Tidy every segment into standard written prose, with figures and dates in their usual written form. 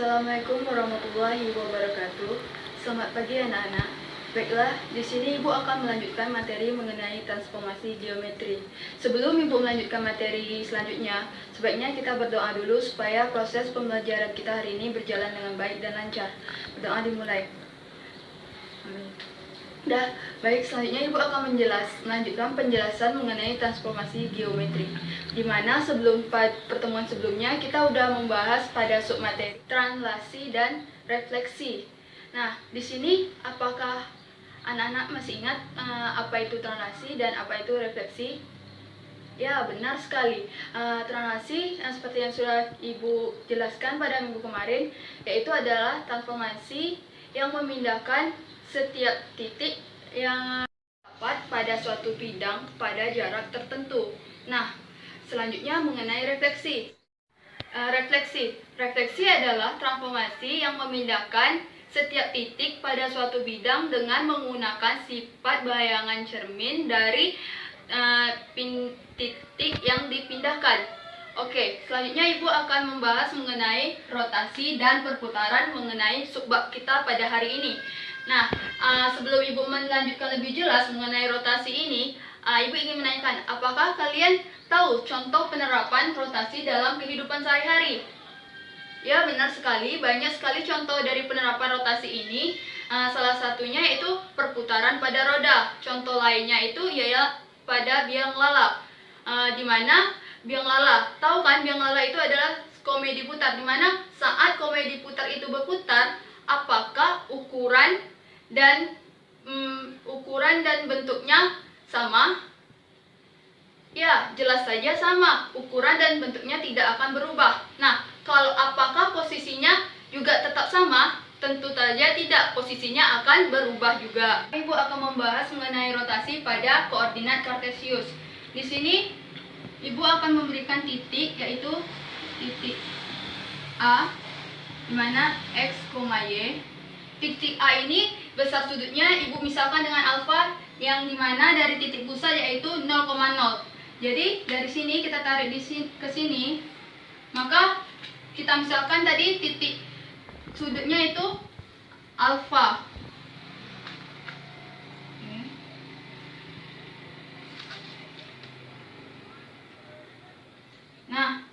Assalamualaikum warahmatullahi wabarakatuh. Selamat pagi anak-anak. Baiklah, di sini Ibu akan melanjutkan materi mengenai transformasi geometri. Sebelum Ibu melanjutkan materi selanjutnya, sebaiknya kita berdoa dulu supaya proses pembelajaran kita hari ini berjalan dengan baik dan lancar. Berdoa dimulai. Amin. Baik, selanjutnya Ibu akan melanjutkan penjelasan mengenai transformasi geometri. Dimana pertemuan sebelumnya kita sudah membahas pada submateri translasi dan refleksi. Nah, di sini apakah anak-anak masih ingat apa itu translasi dan apa itu refleksi? Ya, benar sekali. Translasi seperti yang sudah Ibu jelaskan pada minggu kemarin, yaitu adalah transformasi yang memindahkan setiap titik yang dapat pada suatu bidang pada jarak tertentu. Nah, selanjutnya mengenai refleksi. Refleksi adalah transformasi yang memindahkan setiap titik pada suatu bidang dengan menggunakan sifat bayangan cermin dari titik yang dipindahkan. Oke, selanjutnya Ibu akan membahas mengenai rotasi dan perputaran mengenai subbab kita pada hari ini. Nah, sebelum Ibu melanjutkan lebih jelas mengenai rotasi ini, Ibu ingin menanyakan, apakah kalian tahu contoh penerapan rotasi dalam kehidupan sehari-hari? Ya, benar sekali. Banyak sekali contoh dari penerapan rotasi ini. Salah satunya itu perputaran pada roda. Contoh lainnya itu ialah pada biang lala. Di mana biang lala, tahu kan biang lala itu adalah komedi putar. Di mana saat komedi putar itu berputar, apakah ukuran dan bentuknya sama? Ya, jelas saja sama. Ukuran dan bentuknya tidak akan berubah. Nah, kalau apakah posisinya juga tetap sama? Tentu saja tidak. Posisinya akan berubah juga. Ibu akan membahas mengenai rotasi pada koordinat kartesius. Di sini Ibu akan memberikan titik, yaitu titik A, di mana X, Y. Titik A ini besar sudutnya Ibu misalkan dengan alfa, yang dimana dari titik pusat yaitu 0,0. Jadi dari sini kita tarik ke sini, maka kita misalkan tadi titik sudutnya itu alfa. Nah,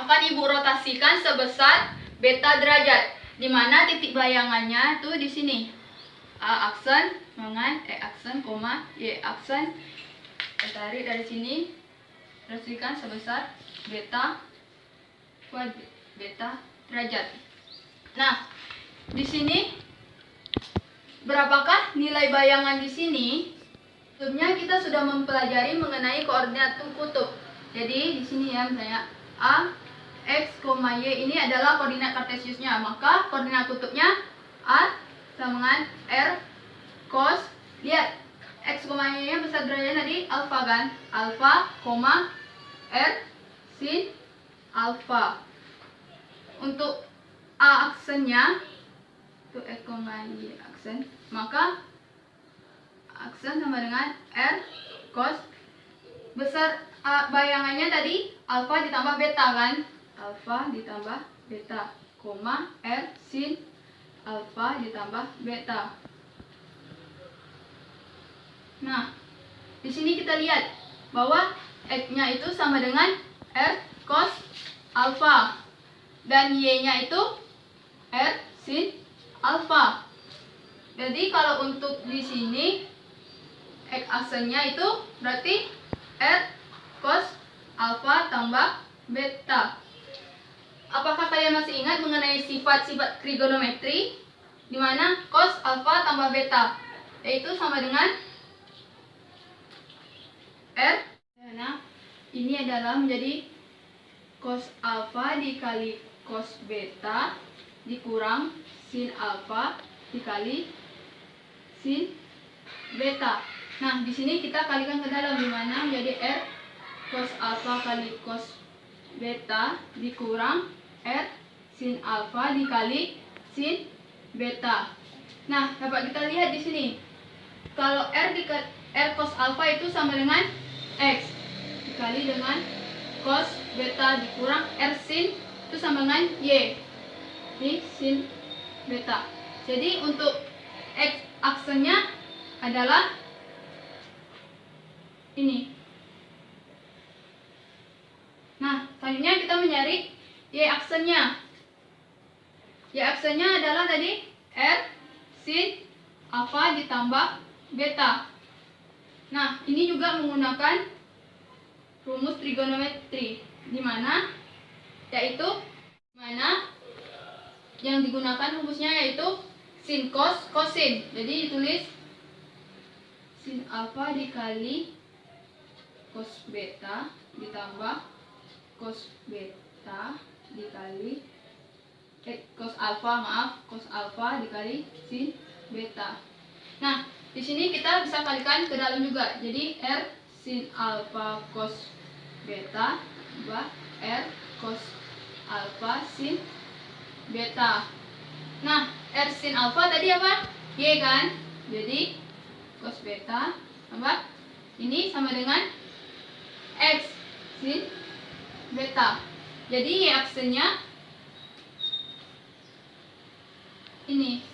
akan Ibu rotasikan sebesar beta derajat, di mana titik bayangannya tuh di sini. A aksen dengan E aksen, Y aksen. Kita tarik dari sini, rotasikan sebesar beta derajat. Nah, di sini berapakah nilai bayangan di sini? Sebelumnya kita sudah mempelajari mengenai koordinat kutub. Jadi di sini ya, misalnya A, X, Y ini adalah koordinat kartesiusnya. Maka koordinat kutubnya A sama dengan R cos. Lihat, X, Y nya besar derajatnya tadi alfa kan? Alfa, R sin alfa. Untuk A aksennya itu X, Y aksen, maka aksen sama dengan R cos. Besar bayangannya tadi alfa ditambah beta kan? Alfa ditambah beta, R sin alfa ditambah beta. Nah, di sini kita lihat bahwa X-nya itu sama dengan R cos alfa dan Y-nya itu R sin alfa. Jadi kalau untuk di sini X aksennya itu berarti R cos alfa tambah beta. Apakah kalian masih ingat mengenai sifat-sifat trigonometri, di mana cos alfa tambah beta yaitu sama dengan R? Nah, ini adalah menjadi cos alfa dikali cos beta dikurang sin alfa dikali sin beta. Nah, di sini kita kalikan ke dalam, di mana menjadi R cos alfa kali cos beta dikurang R sin alfa dikali sin beta. Nah, dapat kita lihat di sini. Kalau R cos alfa itu sama dengan X dikali dengan cos beta dikurang R sin itu sama dengan Y di sin beta. Jadi untuk X aksennya adalah ini. Nah, selanjutnya kita mencari Y aksennya. Y aksennya adalah tadi R sin alfa ditambah beta. Nah, ini juga menggunakan rumus trigonometri, di mana yang digunakan rumusnya yaitu sin cos kosin. Jadi ditulis sin alfa dikali cos beta ditambah cos beta dikali cos alfa dikali sin beta. Nah, di sini kita bisa kalikan ke dalam juga. Jadi R sin alfa cos beta tambah R cos alfa sin beta. Nah, R sin alfa tadi apa? Y kan? Jadi cos beta tambah ini sama dengan X sin beta. Jadi Y aksennya ini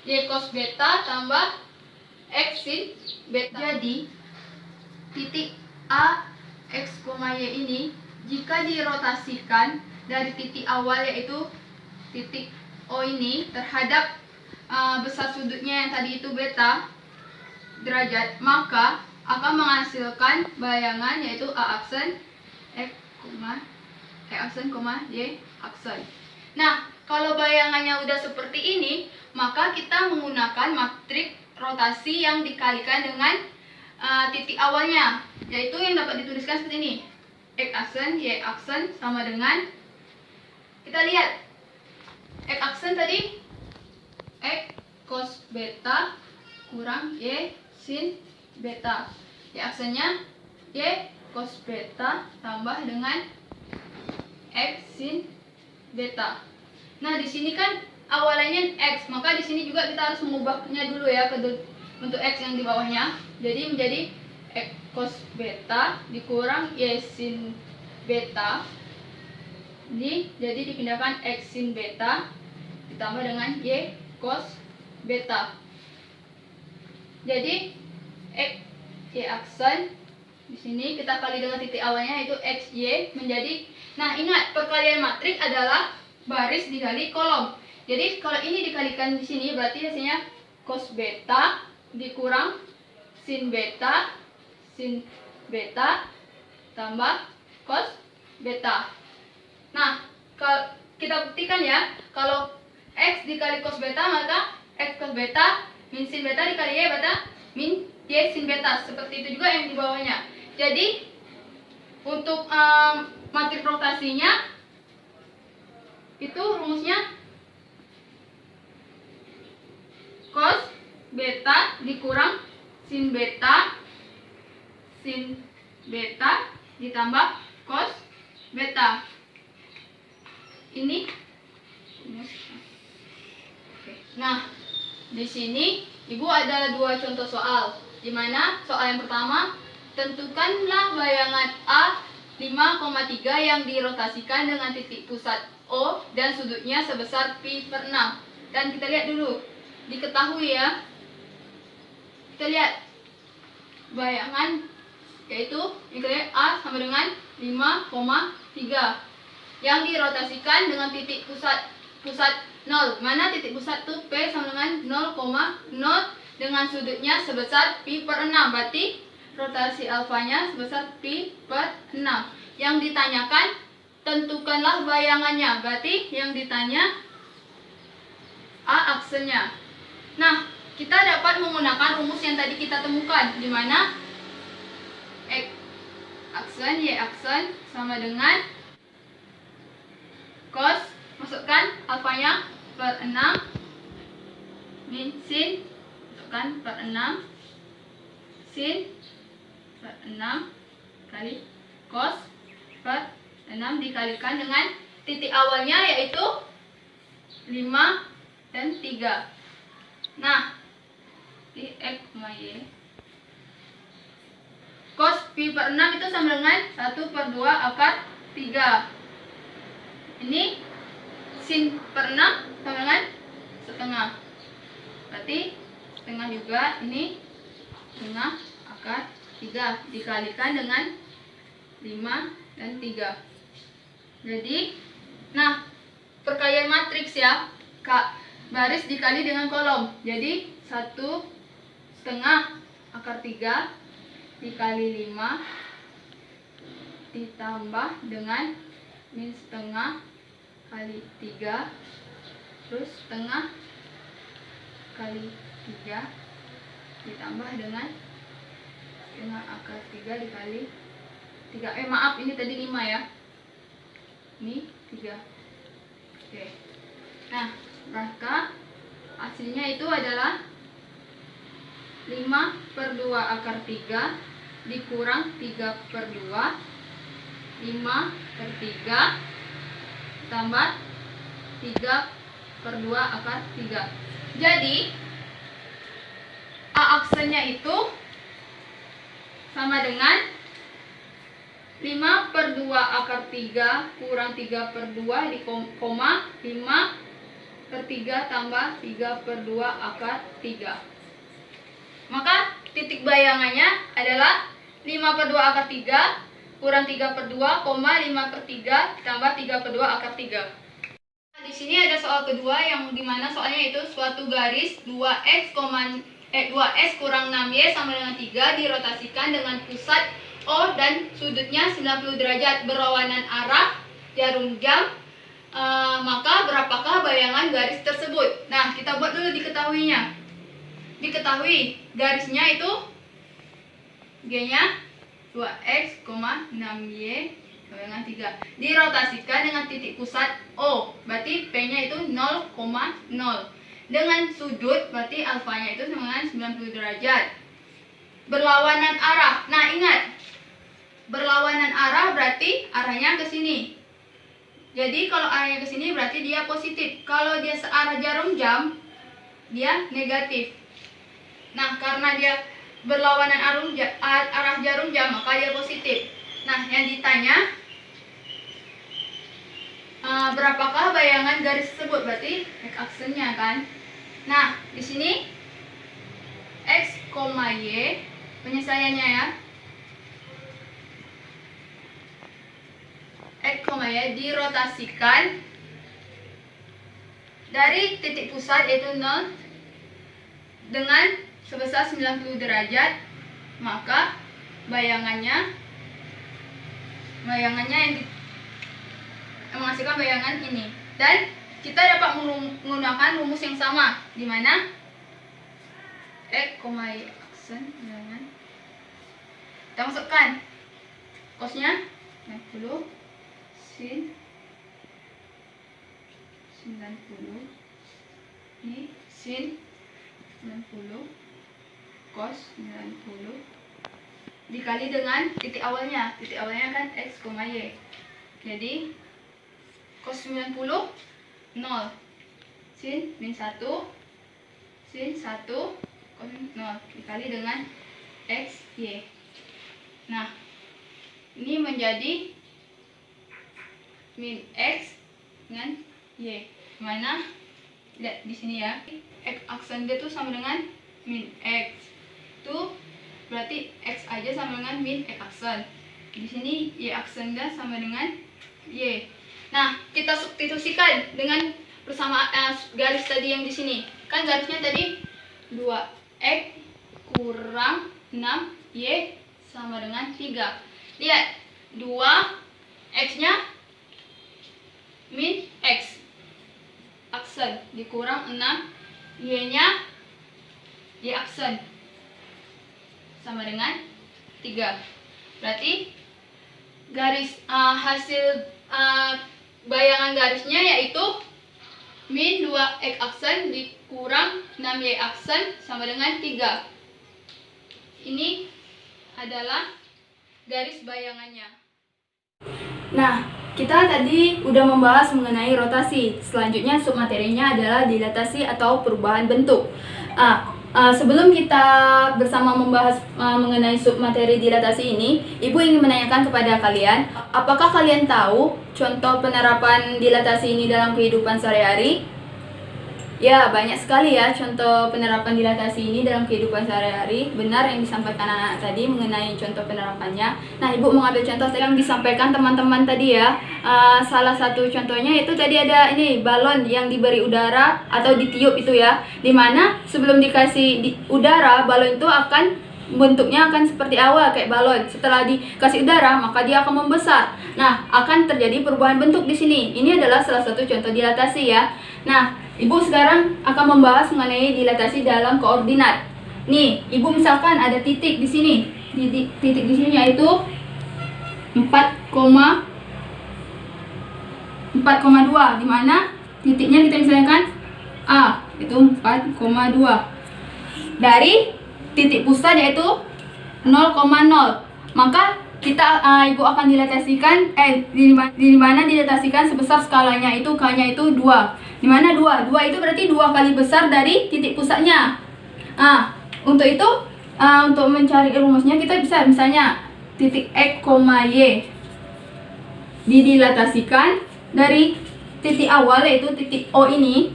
Y cos beta tambah X sin beta. Jadi titik A X, Y ini jika dirotasikan dari titik awal yaitu titik O ini terhadap besar sudutnya yang tadi itu beta derajat, maka akan menghasilkan bayangan yaitu A aksen X, Y aksen. Nah, kalau bayangannya udah seperti ini, maka kita menggunakan matriks rotasi yang dikalikan dengan titik awalnya, yaitu yang dapat dituliskan seperti ini. X aksen, Y aksen sama dengan, kita lihat X aksen tadi X cos beta kurang Y sin beta. Y aksennya Y cos beta tambah dengan X sin beta. Nah, di sini kan awalannya X, maka di sini juga kita harus mengubahnya dulu ya ke bentuk X yang di bawahnya. Jadi menjadi X cos beta dikurang Y sin beta. Jadi dipindahkan X sin beta ditambah dengan Y cos beta. Jadi X Y aksen di sini kita kali dengan titik awalnya yaitu X Y menjadi. Nah, ingat perkalian matriks adalah baris dikali kolom. Jadi kalau ini dikalikan di sini berarti hasilnya cos beta dikurang sin beta tambah cos beta. Nah, kalau kita buktikan ya, kalau X dikali cos beta maka X cos beta min sin beta dikali Y beta min Y sin beta. Seperti itu juga yang di bawahnya. Jadi untuk matriks rotasinya itu rumusnya cos beta dikurang sin beta ditambah cos beta. Ini. Nah, di sini Ibu ada dua contoh soal, di mana soal yang pertama, tentukanlah bayangan A 5,3 yang dirotasikan dengan titik pusat O dan sudutnya sebesar pi/6. Dan kita lihat dulu, diketahui ya, kita lihat bayangan yaitu kita lihat A sama dengan 5,3 yang dirotasikan dengan titik pusat 0, mana titik pusat itu P sama dengan 0,0 dengan sudutnya sebesar pi/6, berarti rotasi alfanya sebesar pi/6. Yang ditanyakan tentukanlah bayangannya, berarti yang ditanya A aksennya. Nah, kita dapat menggunakan rumus yang tadi kita temukan, di mana X aksen Y aksen sama dengan cos, masukkan alfanya /6 min sin, masukkan /6 sin /6 kali cos /6 dikalikan dengan titik awalnya yaitu 5 dan 3. Nah, di X, Y cos pi/6 itu sama dengan 1/2 akar 3. Ini sin per 6 sama dengan setengah. Berarti setengah juga, ini setengah akar 3 dikalikan dengan 5 dan 3. Jadi, nah, perkalian matriks ya, baris dikali dengan kolom. Jadi 1/2 akar 3 dikali 5 ditambah dengan min setengah kali 3 terus setengah kali 3 ditambah dengan setengah akar 3 dikali 3. Maaf, ini tadi 5 ya. Ini 3. Oke. Nah, maka hasilnya itu adalah 5/2 akar 3 dikurang 3/2, 5/3 tambah 3/2 akar 3. Jadi A aksennya itu sama dengan 5/2 akar 3 kurang 3/2 di koma 5/3 tambah 3/2 akar 3. Maka titik bayangannya adalah 5/2 akar 3 kurang 3/2, 5/3 tambah 3/2 akar 3. Di sini ada soal kedua yang dimana soalnya itu suatu garis 2x kurang 6y sama dengan 3 dirotasikan dengan pusat O dan sudutnya 90 derajat berlawanan arah jarum jam. Maka berapakah bayangan garis tersebut? Nah, kita buat dulu diketahuinya. Diketahui garisnya itu G-nya 2x, 6y dengan 3 dirotasikan dengan titik pusat O, berarti P-nya itu 0,0 dengan sudut, berarti alfanya itu sama dengan 90 derajat. Berlawanan arah. Nah, ingat, berlawanan arah berarti arahnya ke sini. Jadi kalau arahnya ke sini berarti dia positif. Kalau dia searah jarum jam, dia negatif. Nah, karena dia berlawanan arah jarum jam, maka dia positif. Nah, yang ditanya berapakah bayangan garis tersebut? Berarti x aksennya kan. Nah, di sini x, y penyelesaiannya ya. X, y dirotasikan dari titik pusat yaitu 0 dengan sebesar 90 derajat, maka bayangannya yang menghasilkan bayangan ini. Dan kita dapat menggunakan rumus yang sama, di mana x, y aksen dengan kita masukkan cosnya 90 sin 90, ini sin 90 cos 90 dikali dengan titik awalnya kan x, y. Jadi cos 90 0, sin min 1 sin 1 cos 0 dikali dengan x, y. Nah, ini menjadi min x dengan y. Mana lihat di sini ya, x aksen dia tuh sama dengan min x. Tuh berarti x aja sama dengan min x aksen. Di sini y aksen dia sama dengan y. Nah, kita substitusikan dengan persamaan garis tadi yang di sini. Kan garisnya tadi 2x kurang 6y sama dengan 3. Lihat, 2x-nya min x aksen dikurang 6 y-nya y aksen sama dengan 3. Berarti garis hasil bayangan garisnya yaitu min 2x aksen dikurang 6y aksen sama dengan 3. Ini adalah garis bayangannya. Nah, kita tadi udah membahas mengenai rotasi. Selanjutnya submaterinya adalah dilatasi atau perubahan bentuk. Sebelum kita bersama membahas mengenai submateri dilatasi ini, Ibu ingin menanyakan kepada kalian, apakah kalian tahu contoh penerapan dilatasi ini dalam kehidupan sehari-hari? Ya, banyak sekali ya contoh penerapan dilatasi ini dalam kehidupan sehari-hari. Benar yang disampaikan anak-anak tadi mengenai contoh penerapannya. Nah, Ibu mengambil contoh yang disampaikan teman-teman tadi ya. Salah satu contohnya itu tadi ada ini balon yang diberi udara atau ditiup itu ya. Dimana sebelum dikasih udara, balon itu akan bentuknya akan seperti awal kayak balon. Setelah dikasih udara, maka dia akan membesar. Nah, akan terjadi perubahan bentuk di sini. Ini adalah salah satu contoh dilatasi ya. Nah, Ibu sekarang akan membahas mengenai dilatasi dalam koordinat. Nih, Ibu misalkan ada titik di sini. Titik di sini yaitu 4,2, di mana titiknya kita misalkan A, itu 4,2. Dari titik pusat yaitu 0,0. Maka kita Ibu akan dilatasikan di mana dilatasikan sebesar skalanya itu K-nya itu 2. Di mana 2? 2 itu berarti 2 kali besar dari titik pusatnya. Untuk itu untuk mencari rumusnya kita bisa misalnya titik X, Y didilatasikan dari titik awal yaitu titik O ini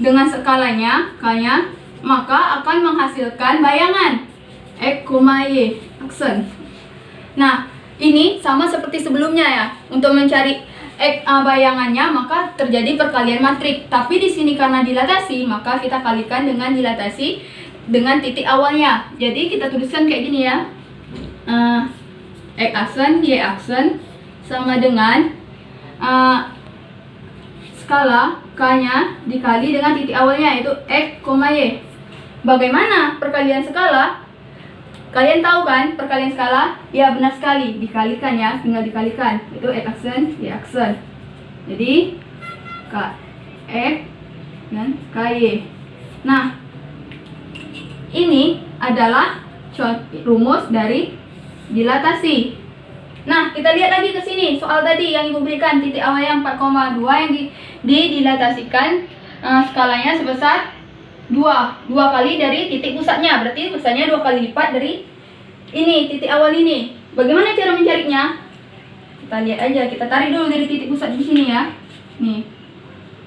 dengan skalanya K-nya, maka akan menghasilkan bayangan X, Y aksen. Nah, ini sama seperti sebelumnya ya. Untuk mencari bayangannya maka terjadi perkalian matrik. Tapi di sini karena dilatasi, maka kita kalikan dengan dilatasi dengan titik awalnya. Jadi kita tuliskan kayak gini ya. X aksen, Y aksen sama dengan skala K-nya dikali dengan titik awalnya yaitu X, Y. Bagaimana perkalian skala? Kalian tahu kan perkalian skala? Ya, benar sekali, dikalikan ya, tinggal dikalikan. Itu X aksen, Y aksen. Jadi K X dan KY. Nah, ini adalah rumus dari dilatasi. Nah, kita lihat lagi ke sini. Soal tadi yang Ibu berikan titik awalnya 4,2 yang didilatasikan skalanya sebesar 2 kali dari titik pusatnya. Berarti besarnya 2 kali lipat dari ini titik awal ini. Bagaimana cara mencarinya? Kita lihat aja, kita tarik dulu dari titik pusat di sini ya. Nih,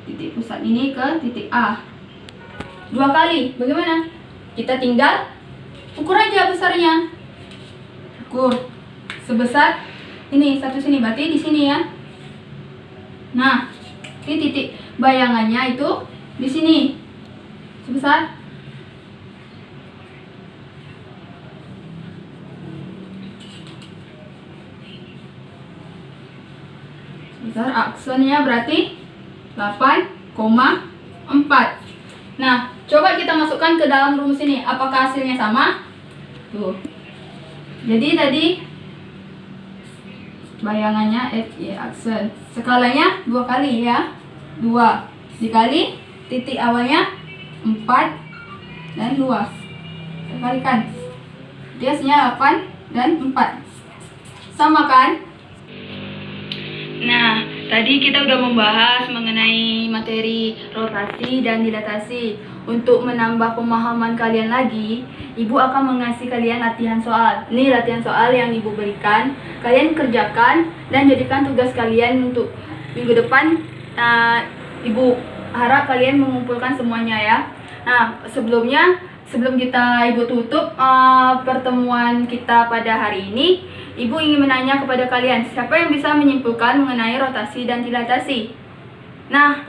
titik pusat ini ke titik A 2 kali. Bagaimana? Kita tinggal ukur aja besarnya. Ukur sebesar ini satu sini, berarti di sini ya. Nah, di titik bayangannya itu di sini sebesar aksennya berarti 8,4. Nah, coba kita masukkan ke dalam rumus ini. Apakah hasilnya sama? Tuh. Jadi tadi bayangannya X, Y aksen. Skalanya 2 kali ya. 2 dikali titik awalnya 4 dan 2. Kita kalikan. Dia hasilnya 8 dan 4. Sama kan? Nah, tadi kita udah membahas mengenai materi rotasi dan dilatasi. Untuk menambah pemahaman kalian lagi, Ibu akan mengasih kalian latihan soal. Ini latihan soal yang Ibu berikan. Kalian kerjakan dan jadikan tugas kalian untuk minggu depan. Ibu harap kalian mengumpulkan semuanya ya. Nah, sebelum Ibu tutup pertemuan kita pada hari ini, Ibu ingin menanya kepada kalian, siapa yang bisa menyimpulkan mengenai rotasi dan dilatasi? Nah,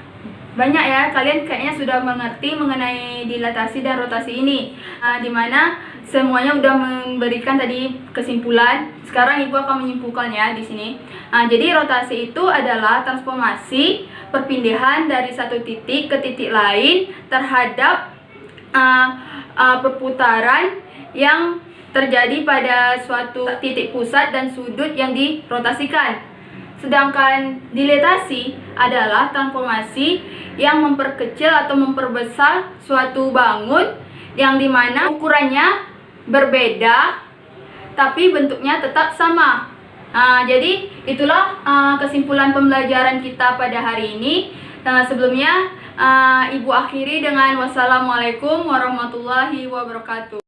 banyak ya, kalian kayaknya sudah mengerti mengenai dilatasi dan rotasi ini. Dimana semuanya udah memberikan tadi kesimpulan. Sekarang Ibu akan menyimpulkan ya di sini. Jadi rotasi itu adalah transformasi perpindahan dari satu titik ke titik lain terhadap perputaran yang terjadi pada suatu titik pusat dan sudut yang dirotasikan. Sedangkan dilatasi adalah transformasi yang memperkecil atau memperbesar suatu bangun yang dimana ukurannya berbeda tapi bentuknya tetap sama. Jadi itulah kesimpulan pembelajaran kita pada hari ini. Sebelumnya Ibu akhiri dengan wassalamualaikum warahmatullahi wabarakatuh.